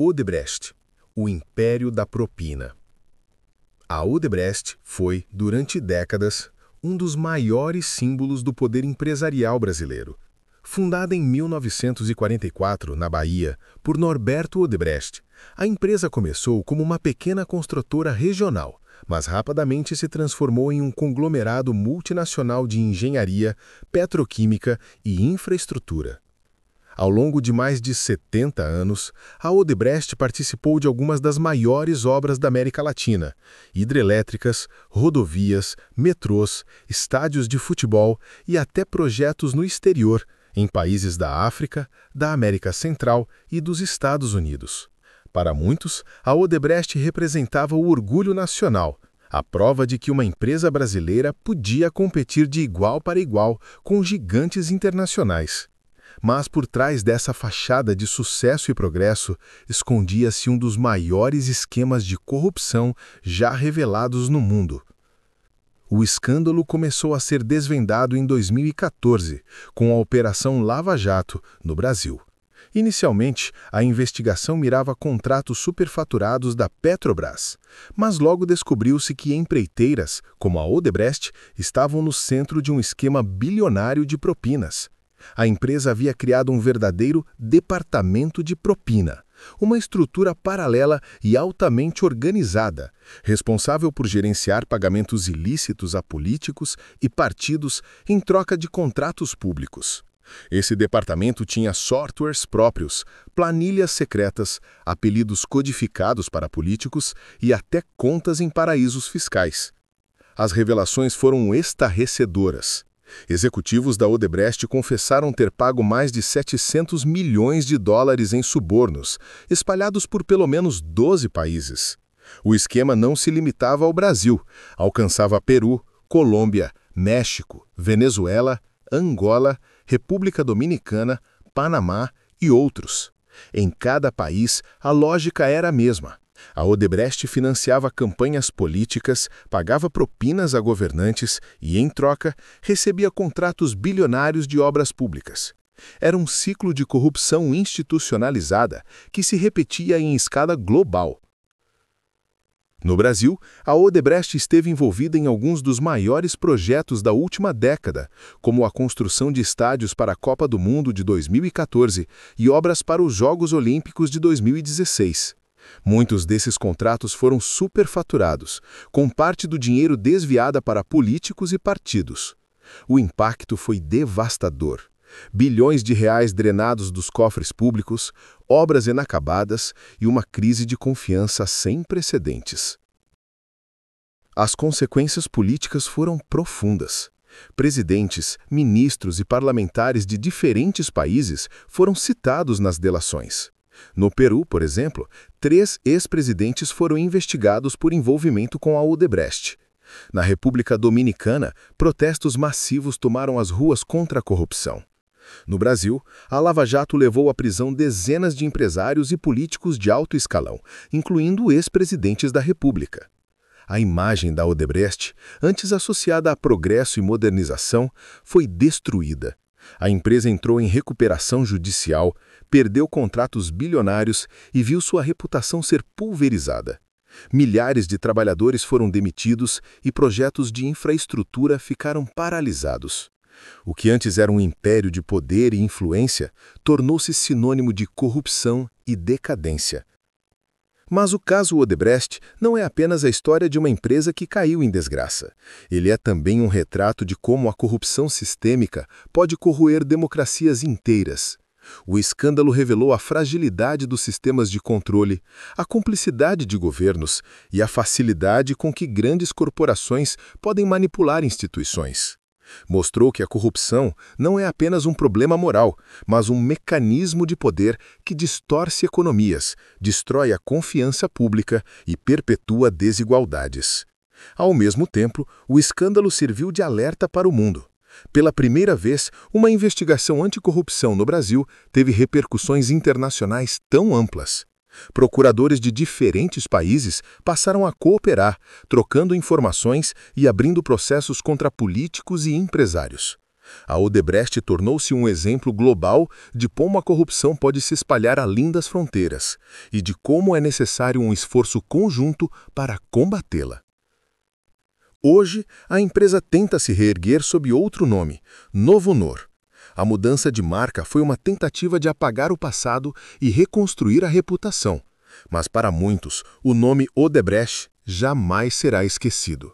Odebrecht, o império da propina. A Odebrecht foi, durante décadas, um dos maiores símbolos do poder empresarial brasileiro. Fundada em 1944, na Bahia, por Norberto Odebrecht, a empresa começou como uma pequena construtora regional, mas rapidamente se transformou em um conglomerado multinacional de engenharia, petroquímica e infraestrutura. Ao longo de mais de 70 anos, a Odebrecht participou de algumas das maiores obras da América Latina: hidrelétricas, rodovias, metrôs, estádios de futebol e até projetos no exterior, em países da África, da América Central e dos Estados Unidos. Para muitos, a Odebrecht representava o orgulho nacional, a prova de que uma empresa brasileira podia competir de igual para igual com gigantes internacionais. Mas por trás dessa fachada de sucesso e progresso, escondia-se um dos maiores esquemas de corrupção já revelados no mundo. O escândalo começou a ser desvendado em 2014, com a Operação Lava Jato, no Brasil. Inicialmente, a investigação mirava contratos superfaturados da Petrobras, mas logo descobriu-se que empreiteiras, como a Odebrecht, estavam no centro de um esquema bilionário de propinas. A empresa havia criado um verdadeiro departamento de propina, uma estrutura paralela e altamente organizada, responsável por gerenciar pagamentos ilícitos a políticos e partidos em troca de contratos públicos. Esse departamento tinha softwares próprios, planilhas secretas, apelidos codificados para políticos e até contas em paraísos fiscais. As revelações foram estarrecedoras. Executivos da Odebrecht confessaram ter pago mais de 700 milhões de dólares em subornos, espalhados por pelo menos 12 países. O esquema não se limitava ao Brasil, alcançava Peru, Colômbia, México, Venezuela, Angola, República Dominicana, Panamá e outros. Em cada país, a lógica era a mesma. A Odebrecht financiava campanhas políticas, pagava propinas a governantes e, em troca, recebia contratos bilionários de obras públicas. Era um ciclo de corrupção institucionalizada que se repetia em escala global. No Brasil, a Odebrecht esteve envolvida em alguns dos maiores projetos da última década, como a construção de estádios para a Copa do Mundo de 2014 e obras para os Jogos Olímpicos de 2016. Muitos desses contratos foram superfaturados, com parte do dinheiro desviada para políticos e partidos. O impacto foi devastador. Bilhões de reais drenados dos cofres públicos, obras inacabadas e uma crise de confiança sem precedentes. As consequências políticas foram profundas. Presidentes, ministros e parlamentares de diferentes países foram citados nas delações. No Peru, por exemplo, 3 ex-presidentes foram investigados por envolvimento com a Odebrecht. Na República Dominicana, protestos massivos tomaram as ruas contra a corrupção. No Brasil, a Lava Jato levou à prisão dezenas de empresários e políticos de alto escalão, incluindo ex-presidentes da República. A imagem da Odebrecht, antes associada a progresso e modernização, foi destruída. A empresa entrou em recuperação judicial, perdeu contratos bilionários e viu sua reputação ser pulverizada. Milhares de trabalhadores foram demitidos e projetos de infraestrutura ficaram paralisados. O que antes era um império de poder e influência tornou-se sinônimo de corrupção e decadência. Mas o caso Odebrecht não é apenas a história de uma empresa que caiu em desgraça. Ele é também um retrato de como a corrupção sistêmica pode corroer democracias inteiras. O escândalo revelou a fragilidade dos sistemas de controle, a cumplicidade de governos e a facilidade com que grandes corporações podem manipular instituições. Mostrou que a corrupção não é apenas um problema moral, mas um mecanismo de poder que distorce economias, destrói a confiança pública e perpetua desigualdades. Ao mesmo tempo, o escândalo serviu de alerta para o mundo. Pela primeira vez, uma investigação anticorrupção no Brasil teve repercussões internacionais tão amplas. Procuradores de diferentes países passaram a cooperar, trocando informações e abrindo processos contra políticos e empresários. A Odebrecht tornou-se um exemplo global de como a corrupção pode se espalhar além das fronteiras e de como é necessário um esforço conjunto para combatê-la. Hoje, a empresa tenta se reerguer sob outro nome, Novonor. A mudança de marca foi uma tentativa de apagar o passado e reconstruir a reputação. Mas para muitos, o nome Odebrecht jamais será esquecido.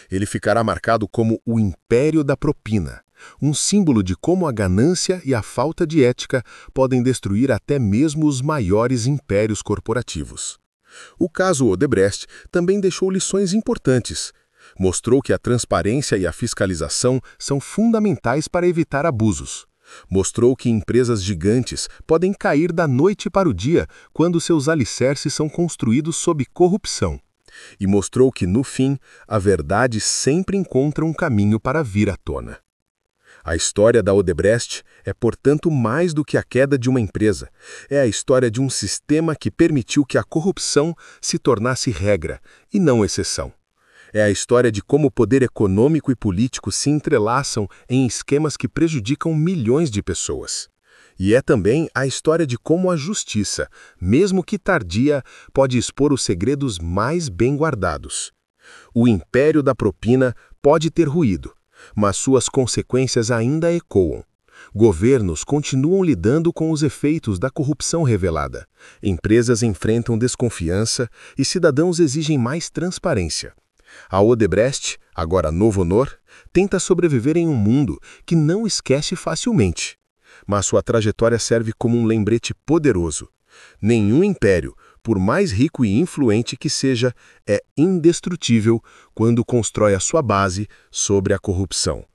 Ele ficará marcado como o Império da Propina, um símbolo de como a ganância e a falta de ética podem destruir até mesmo os maiores impérios corporativos. O caso Odebrecht também deixou lições importantes. Mostrou que a transparência e a fiscalização são fundamentais para evitar abusos. Mostrou que empresas gigantes podem cair da noite para o dia quando seus alicerces são construídos sob corrupção. E mostrou que, no fim, a verdade sempre encontra um caminho para vir à tona. A história da Odebrecht é, portanto, mais do que a queda de uma empresa. É a história de um sistema que permitiu que a corrupção se tornasse regra, e não exceção. É a história de como o poder econômico e político se entrelaçam em esquemas que prejudicam milhões de pessoas. E é também a história de como a justiça, mesmo que tardia, pode expor os segredos mais bem guardados. O império da propina pode ter ruído, mas suas consequências ainda ecoam. Governos continuam lidando com os efeitos da corrupção revelada. Empresas enfrentam desconfiança e cidadãos exigem mais transparência. A Odebrecht, agora Novonor, tenta sobreviver em um mundo que não esquece facilmente. Mas sua trajetória serve como um lembrete poderoso. Nenhum império, por mais rico e influente que seja, é indestrutível quando constrói a sua base sobre a corrupção.